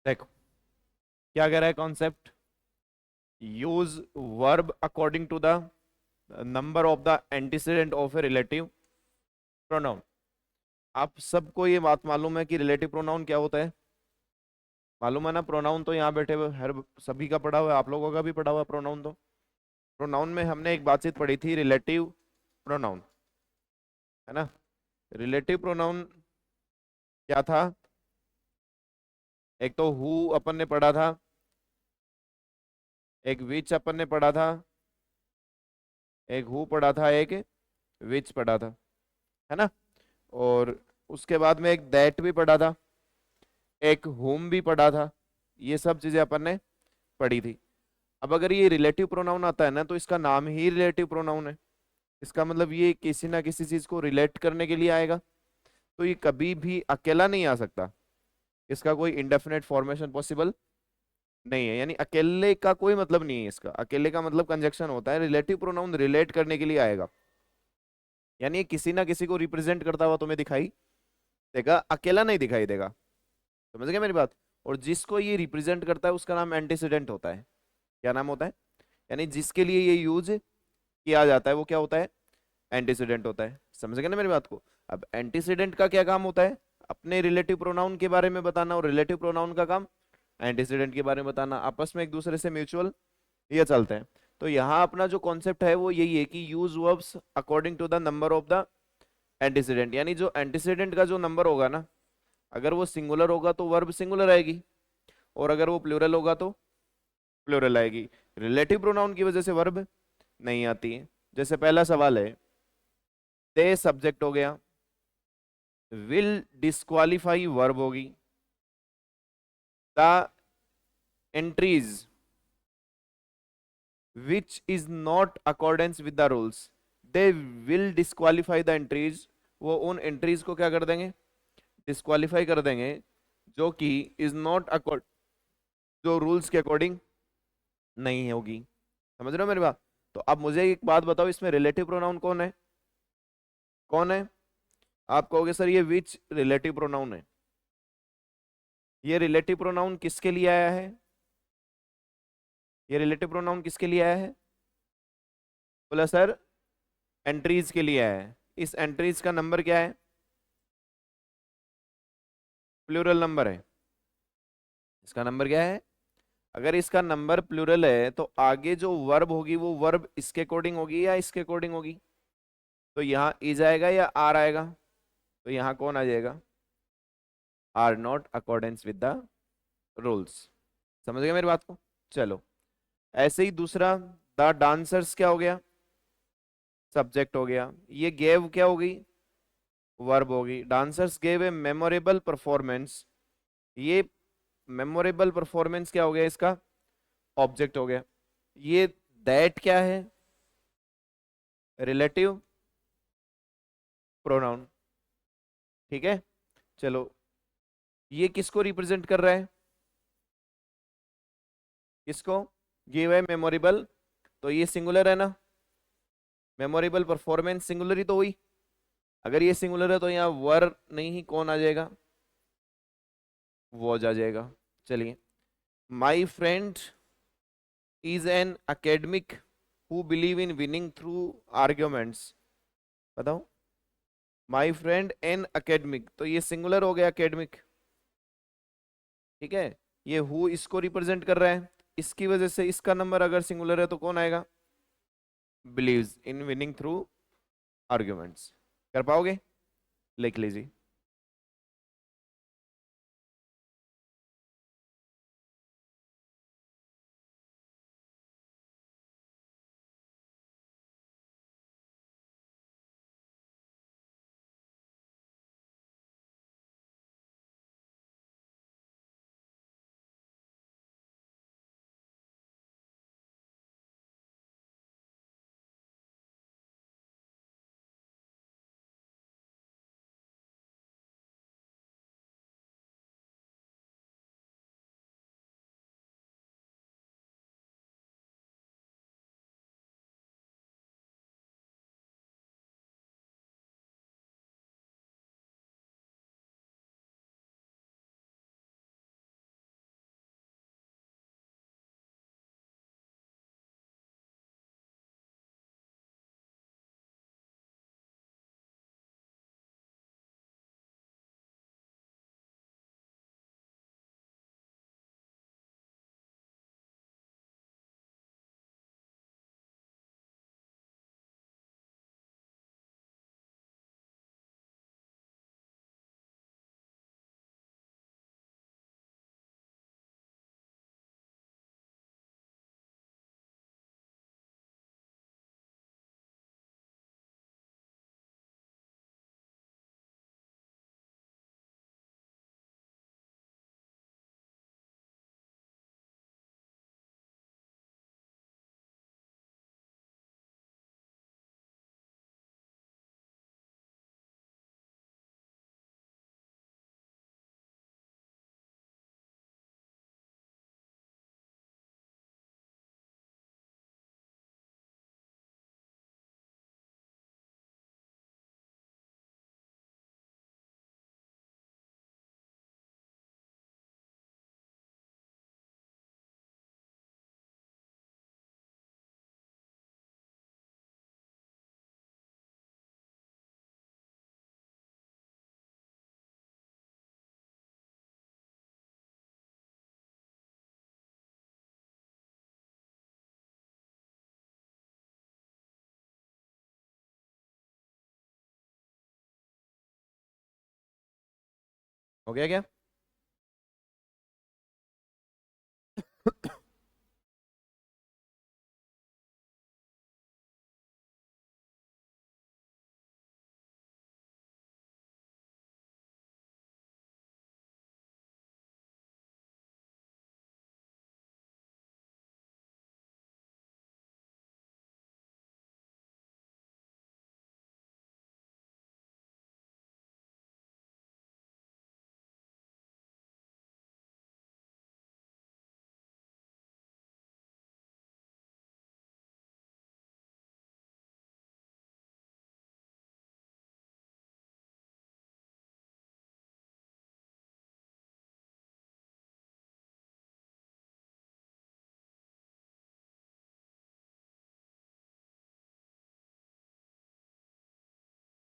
देखो क्या कह रहा है concept, use verb according to the number of the antecedent of a relative pronoun. आप सबको ये बात मालूम है कि रिलेटिव प्रोनाउन क्या होता है, मालूम है ना। प्रोनाउन तो यहाँ बैठे हुए हर सभी का पढ़ा हुआ है, आप लोगों का भी पढ़ा हुआ है प्रोनाउन। तो प्रोनाउन में हमने एक बातचीत पढ़ी थी, रिलेटिव प्रोनाउन, है ना। रिलेटिव प्रोनाउन क्या था, एक तो हु अपन ने पढ़ा था, एक विच अपन ने पढ़ा था, एक हु पढ़ा था, एक विच पढ़ा था, है ना। और उसके बाद में एक दैट भी पढ़ा था, एक हुम भी पढ़ा था। ये सब चीजें अपन ने पढ़ी थी। अब अगर ये रिलेटिव प्रोनाउन आता है ना, तो इसका नाम ही रिलेटिव प्रोनाउन है। इसका मतलब ये किसी ना किसी चीज को रिलेट करने के लिए आएगा। तो ये कभी भी अकेला नहीं आ सकता, इसका कोई इंडेफिनेट फॉर्मेशन पॉसिबल नहीं है। यानी अकेले का कोई मतलब नहीं है, इसका अकेले का मतलब कंजक्शन होता है। रिलेटिव प्रोनाउन रिलेट करने के लिए आएगा, यानी ये किसी ना किसी को रिप्रेजेंट करता हुआ तुम्हें दिखाई देगा, अकेला नहीं दिखाई देगा। समझ गए मेरी बात। और जिसको ये रिप्रेजेंट करता है उसका नाम एंटीसीडेंट होता है। क्या नाम होता है, यानी जिसके लिए ये यूज किया जाता है वो क्या होता है, एंटीसीडेंट होता है। समझ गए ना मेरी बात को। अब एंटीसीडेंट का क्या काम होता है, अपने रिलेटिव प्रोनाउन के बारे में बताना, और रिलेटिव प्रोनाउन का काम एंटीसीडेंट के बारे में बताना। आपस में एक दूसरे से म्यूचुअल ये चलते हैं। तो यहाँ अपना जो कॉन्सेप्ट है वो यही है कि use verbs according to the number of the antecedent. यानी जो एंटीसीडेंट का जो नंबर होगा ना, अगर वो सिंगुलर होगा तो वर्ब सिंगुलर आएगी, और अगर वो प्लूरल होगा तो प्लूरल आएगी। रिलेटिव प्रोनाउन की वजह से वर्ब नहीं आती है। जैसे पहला सवाल है, दे सब्जेक्ट हो गया, विल डिस्क्वालीफाई वर्ब होगी, the entries which is not accordance with the rules, they will disqualify the entries। वो उन एंट्रीज को क्या कर देंगे, डिस्क्वालीफाई कर देंगे, जो कि इज नॉट अकॉर्ड, जो रूल्स के अकॉर्डिंग नहीं होगी। समझ रहे हो मेरी बात। तो अब मुझे एक बात बताओ, इसमें रिलेटिव प्रोनाउन कौन है, कौन है। आप कहोगे सर ये विच रिलेटिव प्रोनाउन है। ये रिलेटिव प्रोनाउन किसके लिए आया है, ये रिलेटिव प्रोनाउन किसके लिए आया है। बोला सर एंट्रीज के लिए आया है। इस एंट्रीज का नंबर क्या है, प्लूरल नंबर है। इसका नंबर क्या है, अगर इसका नंबर प्लूरल है तो आगे जो वर्ब होगी वो वर्ब इसके अकॉर्डिंग होगी या इसके अकॉर्डिंग होगी। तो यहाँ इज आएगा या आर आएगा, तो यहाँ कौन आ जाएगा, are not accordance with the rules. समझ गए मेरी बात को। चलो, ऐसे ही दूसरा, द डांसर्स क्या हो गया, सब्जेक्ट हो गया। ये गेव क्या होगी, वर्ब होगी। Dancers gave a memorable performance, ये मेमोरेबल परफॉर्मेंस क्या हो गया, इसका ऑब्जेक्ट हो गया। ये दैट क्या है, रिलेटिव प्रोनाउन। ठीक है। चलो, ये किसको रिप्रेजेंट कर रहा है, किसको, गिव है मेमोरेबल, तो ये सिंगुलर है ना। मेमोरेबल परफॉर्मेंस सिंगुलर ही तो हुई। अगर ये सिंगुलर है तो यहाँ वर नहीं ही कौन आ जाएगा, वॉज आ जाएगा। चलिए, my friend is an academic who believe in winning through arguments. बताओ, माई फ्रेंड एन academic, तो ये सिंगुलर हो गया academic। ठीक है। ये हु इसको रिप्रेजेंट कर रहा है, इसकी वजह से इसका नंबर अगर सिंगुलर है तो कौन आएगा, believes in winning through arguments. कर पाओगे, लिख लीजिए। हो गया क्या?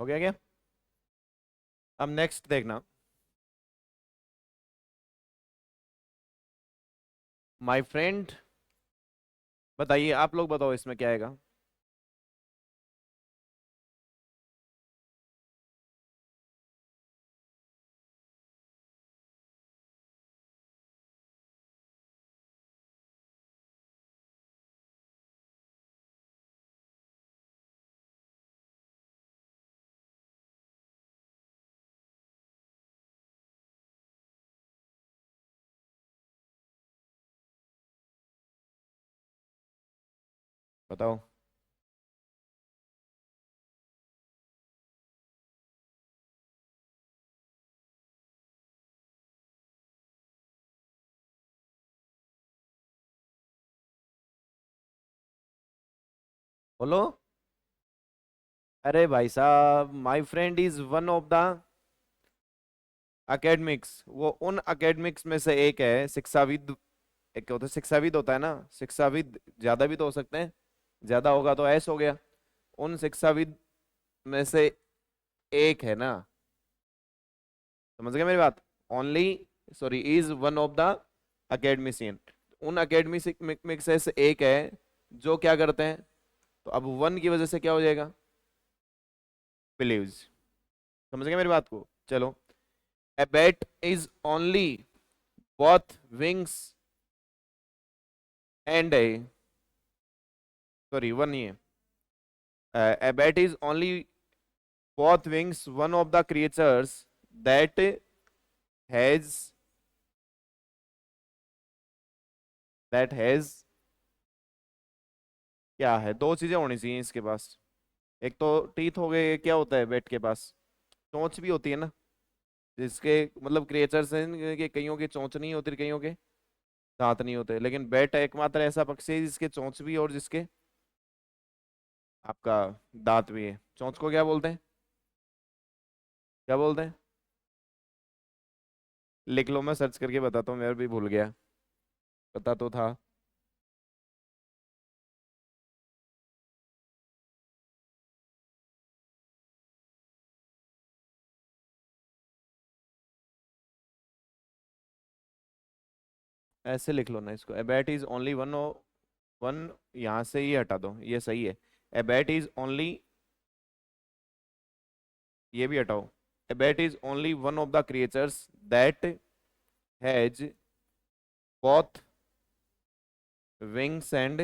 हो गया क्या? अब नेक्स्ट देखना। माय फ्रेंड, बताइए, आप लोग बताओ इसमें क्या आएगा। बताओ। बोलो। अरे भाई साहब, my friend is one of the academics, वो उन एकेडमिक्स में से एक है, शिक्षाविद। एक होता है शिक्षाविद, होता है ना शिक्षाविद, ज्यादा भी तो हो सकते हैं, ज्यादा होगा तो ऐस हो गया। उन शिक्षाविद में से एक है ना, समझ गए मेरी बात? Only, sorry, is one of the academician, उन अकेडमिक में से एक है जो क्या करते हैं। तो अब वन की वजह से क्या हो जाएगा? बिलीव्स। समझ गए मेरी बात को? चलो। A bat is only both wings and a, sorry, one year. A bat is only both wings, one of the creatures that has that has, क्या है, दो चीजें होनी चाहिए इसके पास। एक तो टीथ हो गए, क्या होता है बैट के पास? चोंच भी होती है ना, जिसके मतलब क्रिएचर्स हैं कि कईयों के चोंच नहीं होती, कईयों के दांत नहीं होते, लेकिन बैट एकमात्र ऐसा पक्षी है जिसके चोंच भी और जिसके आपका दांत भी है। चोंच को क्या बोलते हैं? क्या बोलते हैं? लिख लो, मैं सर्च करके बताता हूँ, मैं भी भूल गया, पता तो था। ऐसे लिख लो ना इसको, a bat is only one, one, यहाँ से ये हटा दो, ये सही है। ए बैट इज ओनली, ये भी हटाओ। A bat is only one of the creatures that has both wings and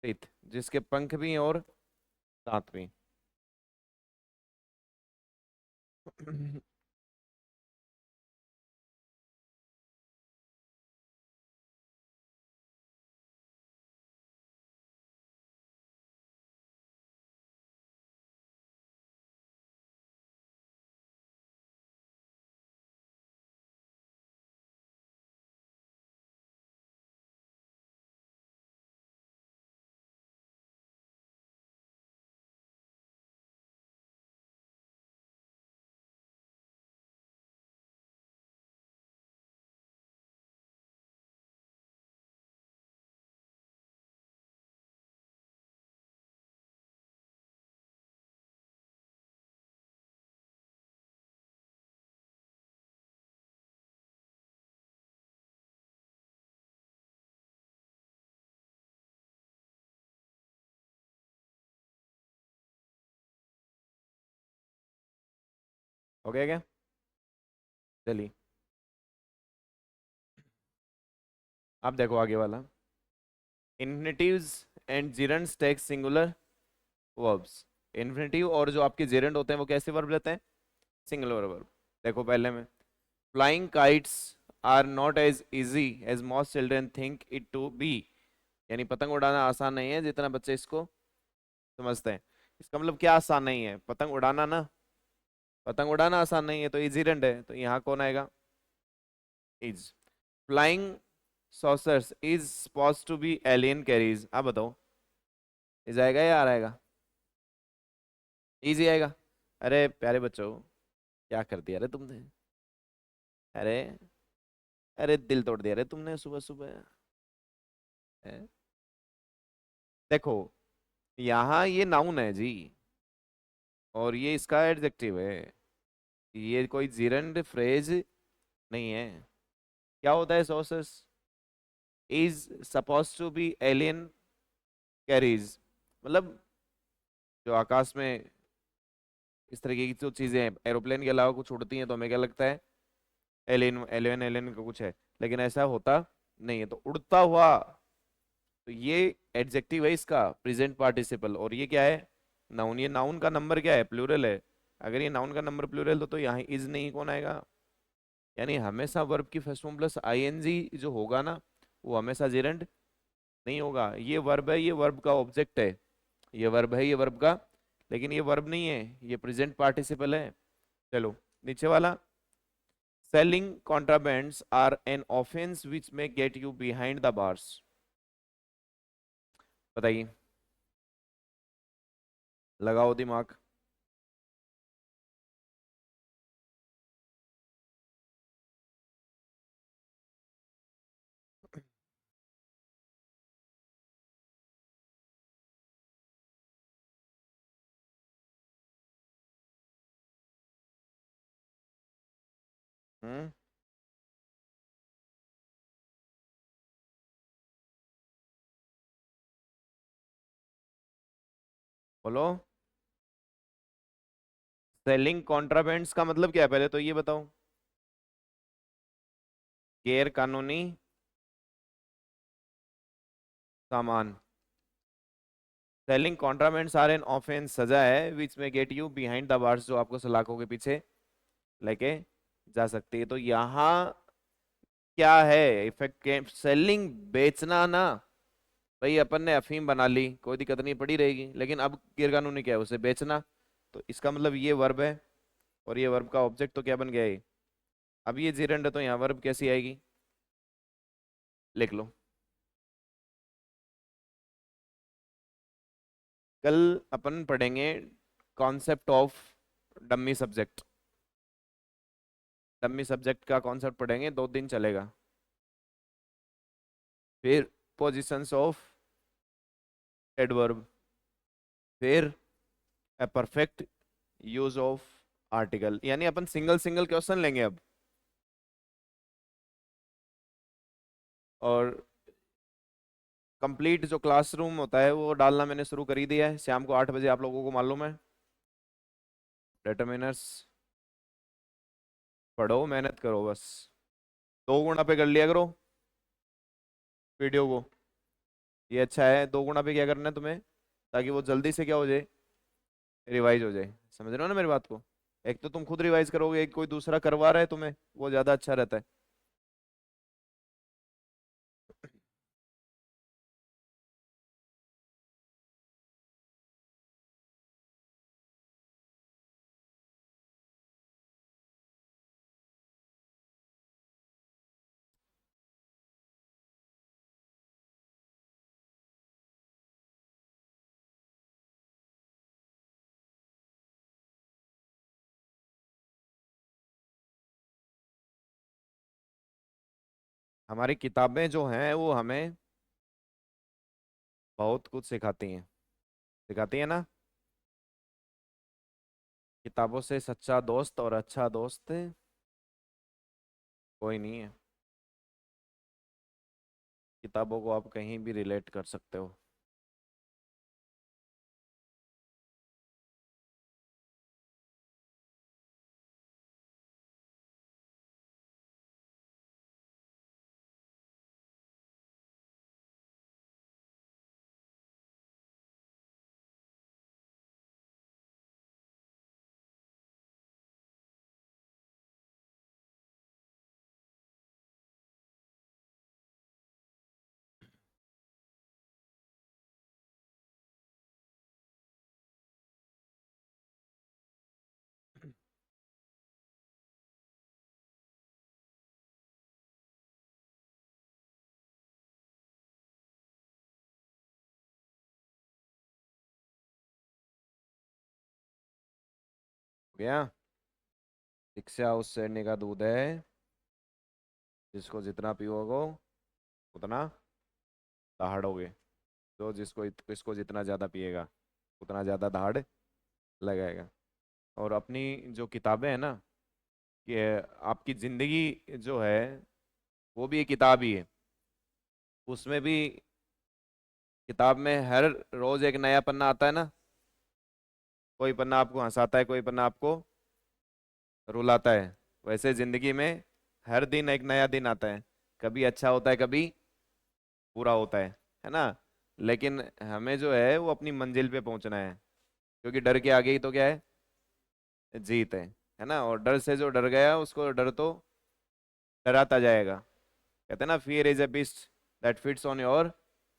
teeth, जिसके पंख भी हैं और दांत भी। हो गया क्या? चलिए आप देखो आगे वाला। Infinitives and gerunds take singular verbs. Infinitive और जो आपके जेरेंड होते हैं वो कैसे वर्ब लेते हैं? Singular verb. देखो पहले में, flying kites are not as easy as most children think it to be. यानी पतंग उड़ाना आसान नहीं है जितना बच्चे इसको समझते हैं। इसका मतलब क्या आसान नहीं है? पतंग उड़ाना ना, पतंग उड़ाना आसान नहीं है तो इजी रेंड है, तो यहाँ कौन आएगा? Is. Flying saucers is suppose to be alien carries. आप बताओ इज आएगा या आ आएगा? इजी आएगा। अरे प्यारे बच्चों, क्या कर दिया रे तुमने? अरे, अरे दिल तोड़ दिया रे तुमने सुबह सुबह। हैं? देखो यहाँ ये नाउन है जी, और ये इसका एडजेक्टिव है। ये कोई जिरंड फ्रेज नहीं है। क्या होता है sources? Is suppose to be alien carries, मतलब जो आकाश में इस तरीके की जो चीजें एरोप्लेन के अलावा कुछ उड़ती हैं तो हमें क्या लगता है? एलियन एलियन एलियन का कुछ है, लेकिन ऐसा होता नहीं है। तो उड़ता हुआ, तो ये एडजेक्टिव है इसका प्रेजेंट पार्टिसिपल, और ये क्या है? नाउन। ये नाउन का नंबर क्या है? प्लूरल है। अगर ये नाउन का नंबर प्लूरल तो यहाँ इज नहीं, कौन आएगा? यानी हमेशा वर्ब की फर्स्ट फॉर्म प्लस आईएनजी जो होगा ना, वो हमेशा जेरेंड नहीं होगा। ये वर्ब है, ये वर्ब का ऑब्जेक्ट है। ये वर्ब है, ये वर्ब का, लेकिन ये वर्ब नहीं है, ये प्रेजेंट पार्टिसिपल है। चलो नीचे वाला। Selling contrabands are an offence which may get you behind the bars. बताइए, लगाओ दिमाग। हम्म, बोलो। सेलिंग कॉन्ट्राबैंड्स का मतलब क्या है पहले तो ये बताओ? गैर कानूनी सामान। Selling contrabands are an offence, सजा है विच में gate you behind the bars, जो आपको सलाखों के पीछे लेके जा सकती है। तो यहाँ क्या है इफेक्ट? सेलिंग, बेचना ना। भाई अपन ने अफीम बना ली, कोई दिक्कत नहीं, पड़ी रहेगी, लेकिन अब गैर कानूनी क्या है? उसे बेचना। तो इसका मतलब ये वर्ब है, और ये वर्ब का ऑब्जेक्ट तो क्या बन गया ये? अब ये जीरेंड है तो यहाँ वर्ब कैसी आएगी? लिख लो। कल अपन पढ़ेंगे concept of dummy subject. Dummy subject का कॉन्सेप्ट पढ़ेंगे, 2 दिन चलेगा। फिर पोजिशंस ऑफ एडवर्ब, फिर a perfect use of article. यानी अपन सिंगल सिंगल क्वेश्चन लेंगे अब। और कंप्लीट जो क्लासरूम होता है वो डालना मैंने शुरू कर ही दिया है, शाम को 8 बजे, आप लोगों को मालूम है। डिटर्मिनर्स पढ़ो, मेहनत करो बस। 2 गुना पे कर लिया करो वीडियो को। ये अच्छा है, 2 गुना पे क्या करना है तुम्हें, ताकि वो जल्दी से क्या हो जाए? रिवाइज हो जाए। समझ रहे हो ना मेरी बात को? एक तो तुम खुद रिवाइज करोगे, एक कोई दूसरा करवा रहा है तुम्हें, वो ज्यादा अच्छा रहता है। हमारी किताबें जो हैं वो हमें बहुत कुछ सिखाती हैं। सिखाती है ना? किताबों से सच्चा दोस्त और अच्छा दोस्त कोई नहीं है। किताबों को आप कहीं भी रिलेट कर सकते हो। गया। शिक्षा उस शेरनी का दूध है जिसको जितना पियोगे उतना दहाड़ोगे। तो इसको जितना ज़्यादा पिएगा उतना ज़्यादा दहाड़ लगाएगा। और अपनी जो किताबें हैं ना, कि आपकी ज़िंदगी जो है वो भी एक किताब ही है। उसमें भी किताब में हर रोज़ एक नया पन्ना आता है ना। कोई पन्ना आपको हंसाता है, कोई पन्ना आपको रुलाता है। वैसे ज़िंदगी में हर दिन एक नया दिन आता है। कभी अच्छा होता है, कभी बुरा होता है ना। लेकिन हमें जो है वो अपनी मंजिल पे पहुंचना है, क्योंकि डर के आगे ही तो क्या है, जीत है ना। और डर से जो डर गया उसको डर तो डराता जाएगा। कहते हैं ना, fear is a beast that feeds on your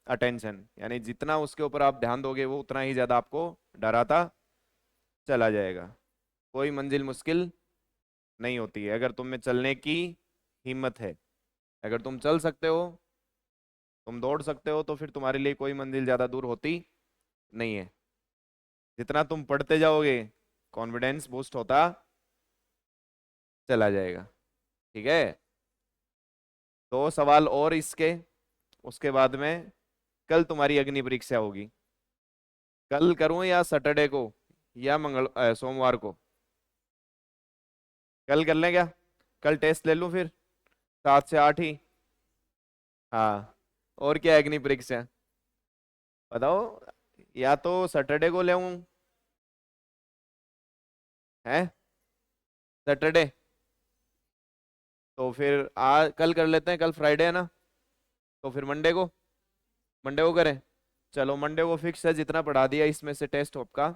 attention. यानी जितना उसके ऊपर आप ध्यान दोगे वो उतना ही ज्यादा आपको डराता चला जाएगा। कोई मंजिल मुश्किल नहीं होती है अगर तुम में चलने की हिम्मत है। अगर तुम चल सकते हो, तुम दौड़ सकते हो, तो फिर तुम्हारे लिए कोई मंजिल ज्यादा दूर होती नहीं है। जितना तुम पढ़ते जाओगे कॉन्फिडेंस बूस्ट होता चला जाएगा। ठीक है। दो सवाल और इसके, उसके बाद में कल तुम्हारी अग्नि परीक्षा होगी। कल करूं या सैटरडे को या सोमवार को? कल कर लें क्या? कल टेस्ट ले लूं फिर 7 से 8 ही। हाँ। और क्या है अग्नि परीक्षा? बताओ। या तो सैटरडे को ले हैं, सैटरडे। तो फिर कल कर लेते हैं, कल फ्राइडे है ना। तो फिर मंडे को करें। चलो मंडे को फिक्स है, जितना पढ़ा दिया इसमें से टेस्ट आपका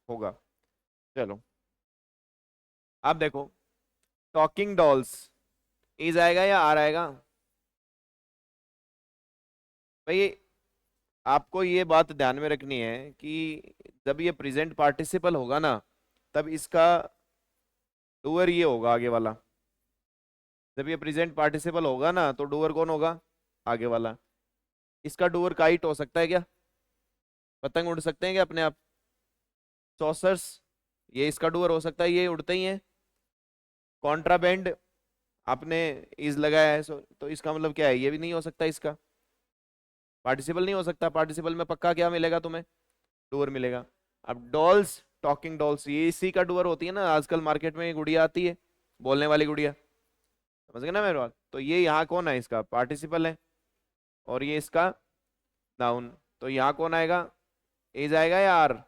होगा। चलो आप देखो, टॉकिंग डॉल्स इज आएगा या आर आएगा? भाई आपको ये बात ध्यान में रखनी है कि जब ये प्रेजेंट पार्टिसिपल होगा ना, तब इसका डूअर ये होगा आगे वाला। जब ये प्रेजेंट पार्टिसिपल होगा ना तो डूअर कौन होगा? आगे वाला। इसका डूअर काइट हो सकता है क्या? पतंग उड़ सकते हैं क्या अपने आप? सॉसर्स, ये इसका डूअर हो सकता है, ये उड़ते ही हैं। कॉन्ट्राबैंड, आपने इज लगाया है तो इसका मतलब क्या है? ये भी नहीं हो सकता, इसका पार्टिसिपल नहीं हो सकता। पार्टिसिपल में पक्का क्या मिलेगा तुम्हें? डूअर मिलेगा। अब डॉल्स, टॉकिंग डॉल्स, ये इसी का डूअर होती है ना। आजकल मार्केट में ये गुड़िया आती है, बोलने वाली गुड़िया। समझ गए ना मेरे बात? तो ये यहाँ कौन है? इसका पार्टिसिपल है। और ये इसका नाउन। तो यहाँ कौन आएगा? इज आएगा या आर?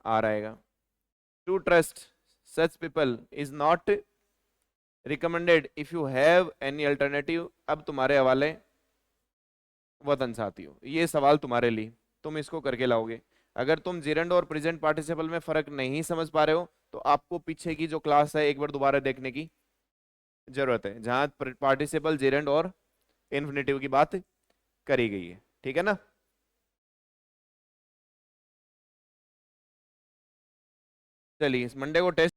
आर आएगा। To trust such people is not recommended if you have any alternative. अब तुम्हारे हवाले वतन साथियों, ये सवाल तुम्हारे लिए, तुम इसको करके लाओगे। अगर तुम जिरंड और प्रेजेंट पार्टिसिपल में फर्क नहीं समझ पा रहे हो तो आपको पीछे की जो क्लास है एक बार दोबारा देखने की जरूरत है, जहां पार्टिसिपल जिरंड और इन्फिनेटिव की बात करी गई है। ठीक है ना। चलिए इस मंडे को टेस्ट